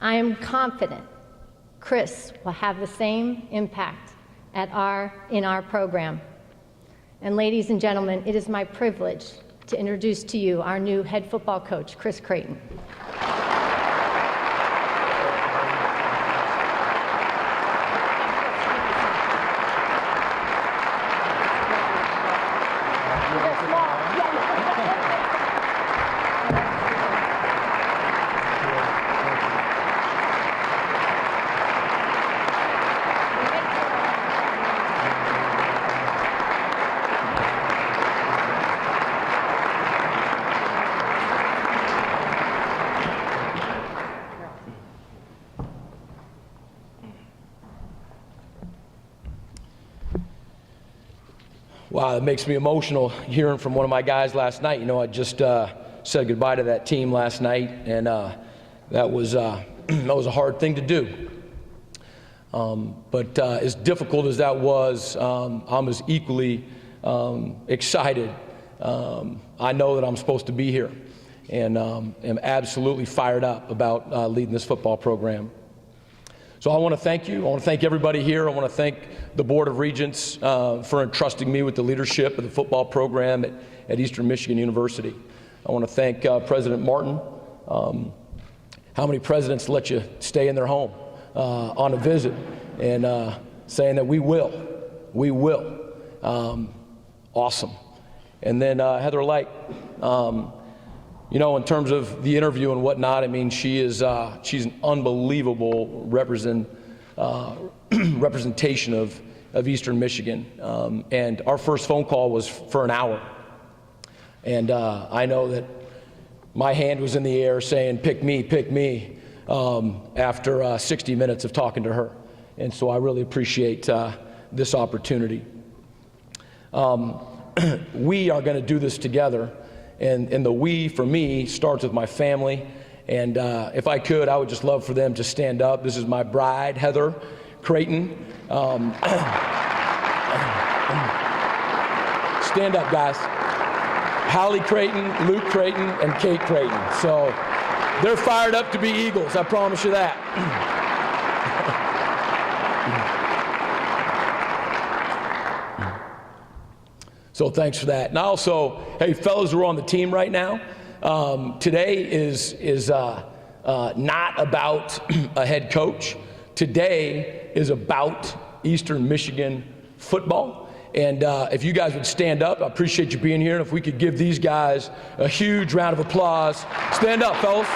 I am confident Chris will have the same impact in our program. And ladies and gentlemen, it is my privilege to introduce to you our new head football coach, Chris Creighton. Wow, it makes me emotional hearing from one of my guys last night. You know, I just said goodbye to that team last night, and that was a hard thing to do. But as difficult as that was, I'm as equally excited. I know that I'm supposed to be here, and am absolutely fired up about leading this football program. So I want to thank you. I want to thank everybody here. I want to thank the Board of Regents for entrusting me with the leadership of the football program at Eastern Michigan University. I want to thank President Martin. How many presidents let you stay in their home on a visit and saying that we will. Awesome. And then Heather Light. You know, in terms of the interview and whatnot, I mean, she's an unbelievable representation of Eastern Michigan. And our first phone call was for an hour. And I know that my hand was in the air saying, pick me, after 60 minutes of talking to her. And so I really appreciate this opportunity. We are going to do this together. And the we, for me, starts with my family. And if I could, I would just love for them to stand up. This is my bride, Heather Creighton. Stand up, guys. Hallie Creighton, Luke Creighton, and Kate Creighton. So they're fired up to be Eagles, I promise you that. So thanks for that. And also, hey, fellas who are on the team right now, today is not about a head coach. Today is about Eastern Michigan football. And if you guys would stand up, I appreciate you being here. And if we could give these guys a huge round of applause. Stand up, fellas.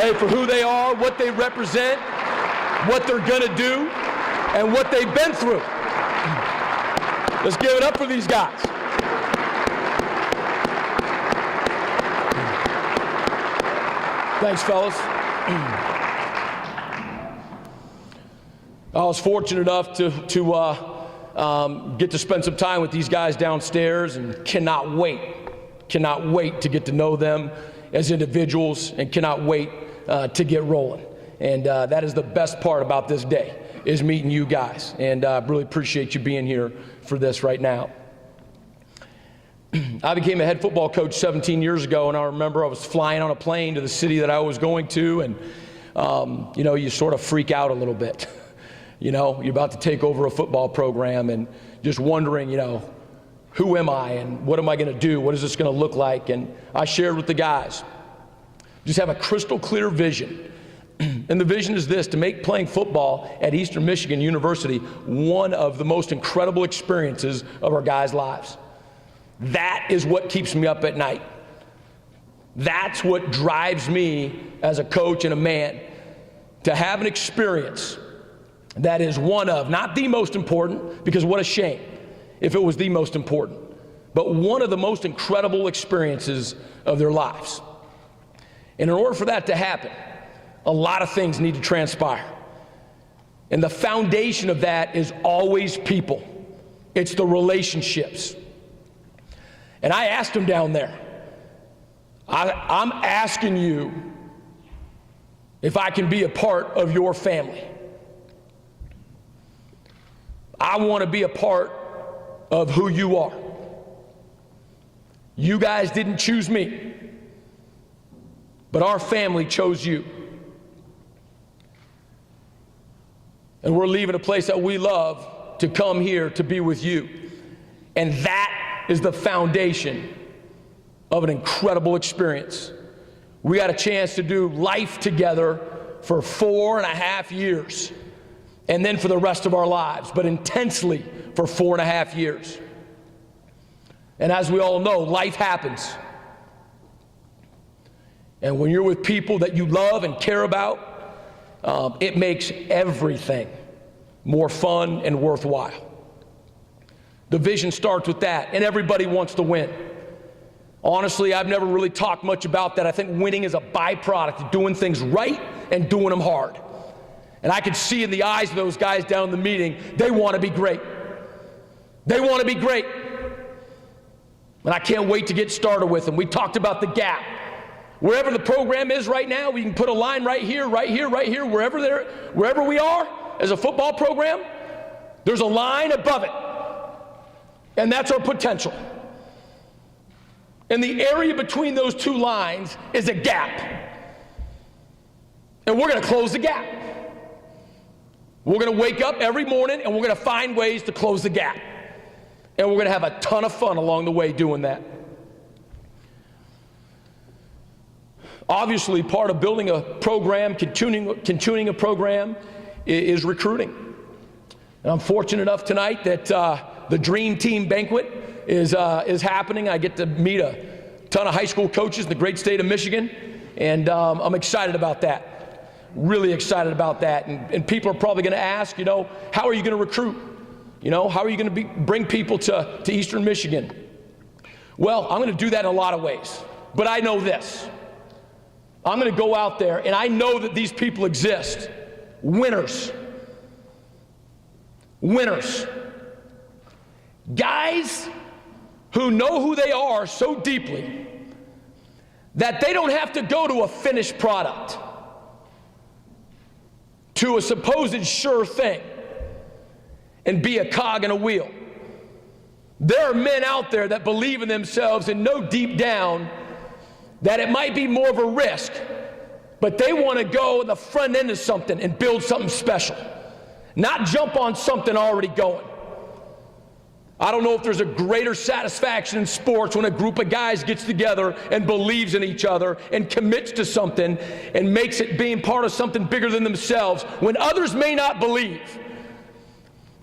Hey, for who they are, what they represent, what they're gonna do, and what they've been through. Let's give it up for these guys. Thanks, fellas. I was fortunate enough to get to spend some time with these guys downstairs, and cannot wait to get to know them as individuals, and cannot wait to get rolling. And that is the best part about this day, is meeting you guys. And I really appreciate you being here for this right now. I became a head football coach 17 years ago, and I remember I was flying on a plane to the city that I was going to, and you know, you sort of freak out a little bit. You know, you're about to take over a football program and just wondering, you know, who am I and what am I going to do? What is this going to look like? And I shared with the guys, just have a crystal clear vision. And the vision is this: to make playing football at Eastern Michigan University one of the most incredible experiences of our guys' lives. That is what keeps me up at night. That's what drives me as a coach and a man, to have an experience that is one of, not the most important, because what a shame if it was the most important, but one of the most incredible experiences of their lives. And in order for that to happen, a lot of things need to transpire. And the foundation of that is always people. It's the relationships. And I asked them down there, I'm asking you if I can be a part of your family. I want to be a part of who you are. You guys didn't choose me. But our family chose you. And we're leaving a place that we love to come here to be with you. And that is the foundation of an incredible experience. We got a chance to do life together for 4.5 years, and then for the rest of our lives, but intensely for 4.5 years. And as we all know, life happens. And when you're with people that you love and care about, it makes everything more fun and worthwhile. The vision starts with that, and everybody wants to win. Honestly, I've never really talked much about that. I think winning is a byproduct of doing things right and doing them hard. And I could see in the eyes of those guys down in the meeting, they want to be great. They want to be great. And I can't wait to get started with them. We talked about the gap. Wherever the program is right now, we can put a line right here, right here, right here, wherever we are as a football program, there's a line above it. And that's our potential. And the area between those two lines is a gap. And we're going to close the gap. We're going to wake up every morning and we're going to find ways to close the gap. And we're going to have a ton of fun along the way doing that. Obviously, part of building a program, continuing a program, is recruiting. And I'm fortunate enough tonight that the Dream Team Banquet is happening. I get to meet a ton of high school coaches in the great state of Michigan, and I'm excited about that. Really excited about that. And people are probably going to ask, how are you going to recruit? How are you going to bring people to Eastern Michigan? Well, I'm going to do that in a lot of ways. But I know this. I'm going to go out there, and I know that these people exist. Winners. Winners. Guys who know who they are so deeply that they don't have to go to a finished product, to a supposed sure thing, and be a cog in a wheel. There are men out there that believe in themselves and know deep down that it might be more of a risk, but they want to go in the front end of something and build something special, not jump on something already going. I don't know if there's a greater satisfaction in sports when a group of guys gets together and believes in each other and commits to something and makes it being part of something bigger than themselves when others may not believe.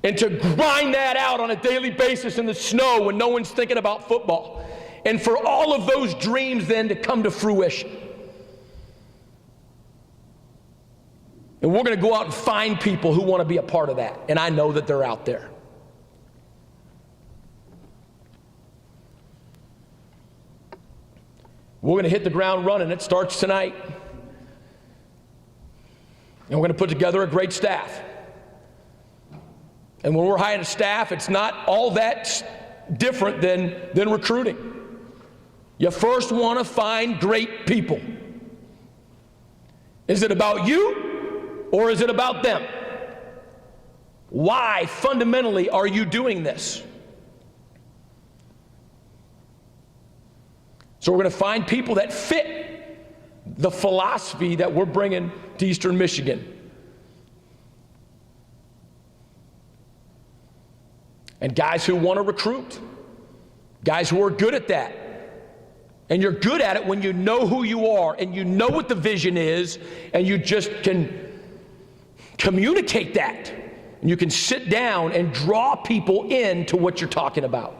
And to grind that out on a daily basis in the snow when no one's thinking about football. And for all of those dreams then to come to fruition. And we're going to go out and find people who want to be a part of that. And I know that they're out there. We're going to hit the ground running. It starts tonight. And we're going to put together a great staff. And when we're hiring a staff, it's not all that different than recruiting. You first want to find great people. Is it about you or is it about them? Why, fundamentally, are you doing this? So we're going to find people that fit the philosophy that we're bringing to Eastern Michigan. And guys who want to recruit, guys who are good at that. And you're good at it when you know who you are and you know what the vision is and you just can communicate that. And you can sit down and draw people into what you're talking about.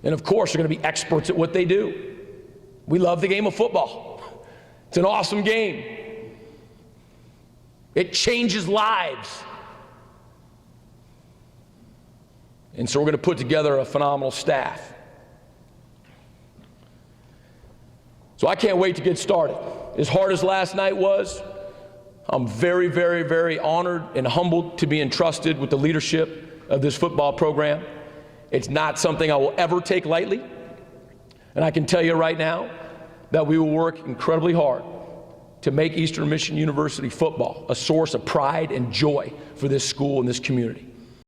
And of course, they're going to be experts at what they do. We love the game of football. It's an awesome game. It changes lives. And so we're going to put together a phenomenal staff. So I can't wait to get started. As hard as last night was, I'm very, very, very honored and humbled to be entrusted with the leadership of this football program. It's not something I will ever take lightly. And I can tell you right now that we will work incredibly hard to make Eastern Michigan University football a source of pride and joy for this school and this community.